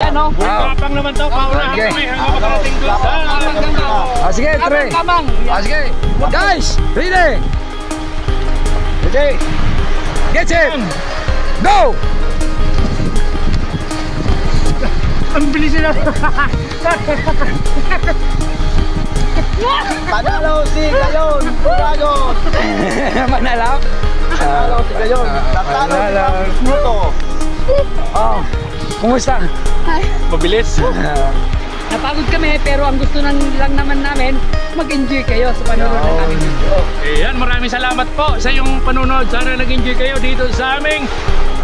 Ayan, no? Kapang naman to, paunahan kami hanggang makarating doon sa... Sige, Tre. Sige. Guys, ready? Okay. Get set. Go! Ang bilis nila. Panalo si Gayon, Uragon. Manalo? Panalo si Gayon. Tatalo si Paps Moto. Oh, kumusta? Mabilis. Napagod kami pero ang gusto lang naman namin mag-enjoy kayo sa panonood ng aming video. Ayan, maraming salamat po sa yung panonood. Sana nag-enjoy kayo dito sa aming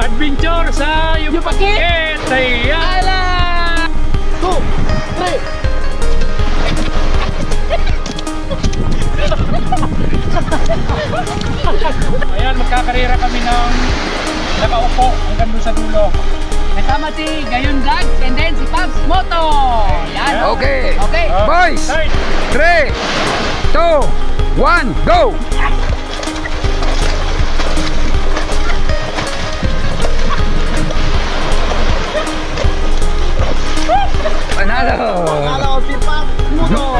adventure sa Yupakit. Ayan. 2, 3. Ayan, magkakarera kami ng nakaupo hanggang doon sa dulo. Kasama si Gayon Vlog and then si Paps Moto. Yan. Okay. Okay. Boys, Start. 3, 2, 1, go! Panalo! Panalo si Paps Moto.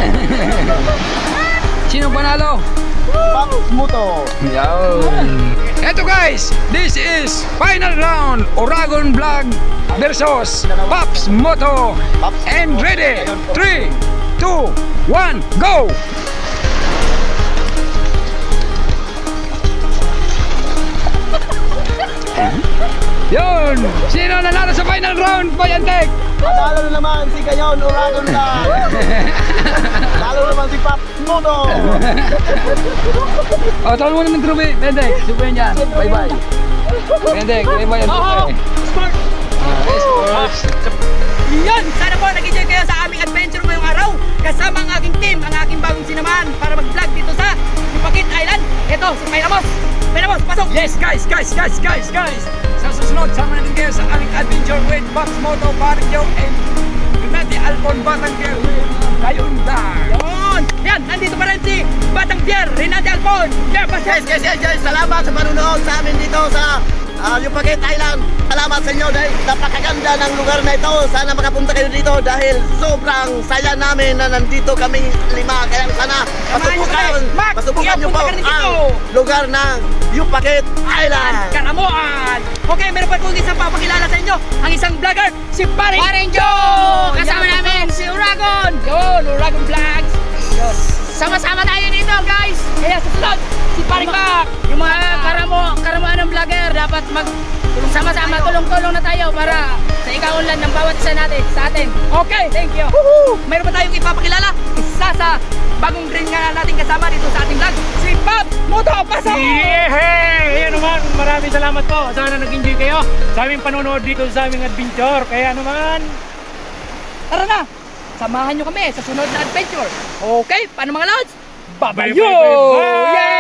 Sino panalo? Paps Moto. Yan. Eto guys, this is final round Uragon Vlog versus Paps Moto. And ready, 3, 2, 1, go! Yun! Sino nanalo sa final round, Payantek? Panalo na naman si Gayon, Uragon Vlog. Panalo naman si Paps Moto. O, tawag mo naman Truby, Payantek. Super yan dyan. Bye-bye. Payantek, bye-bye yan. Sport! Sports. Yan! Sana po nag-enjoy kayo sa aming adventure ngayong araw kasama ang aking team, ang aking bagong sinamahan para mag-vlog dito sa Yupakit Island. Ito, si Payramos. Payramos, pasok! Yes, guys! Sa susunod, sama natin kayo sa aming adventure with Paps Moto, Paring Joe, and Renati Alcon Batang Pierre with Gayon Vlog. Yun! Yan! Nandito pa rin si Batang Pierre, Renati Alcon. Pierre, pasok! Guys, salamat sa panunood sa amin dito sa Yupakit Island. Salamat sa inyo dahil napakaganda ng lugar na ito. Sana makapunta kayo dito dahil sobrang saya namin na nandito kaming 5. Kaya sana masubukan nyo po ang lugar ng Yupakit Island. Karamuan! Okay, meron pa kong isang papakilala sa inyo. Ang isang vlogger, si Paring Joe! Kasama namin si Uragon! Yun, Uragon Vlogs! Yun. Sama-sama tayo dito, guys! Kaya susunod, si Paring Bak! Yung mga karamuan ng vlogger, dapat sama-sama, tulong-tulong na tayo para sa ikaunlad ng bawat isa natin, sa atin. Okay, thank you! Meron pa tayong ipapakilala, isa sa bagong green nga natin kasama dito sa ating vlog, si Paps Moto! Pasok! Ayan naman, maraming salamat po. Sana nag-enjoy kayo sa aming panonood dito sa aming adventure. Kaya naman, Tara na! Samahan nyo kami sa sunod na adventure. Okay? Paano mga lods? bye-bye! Yeah!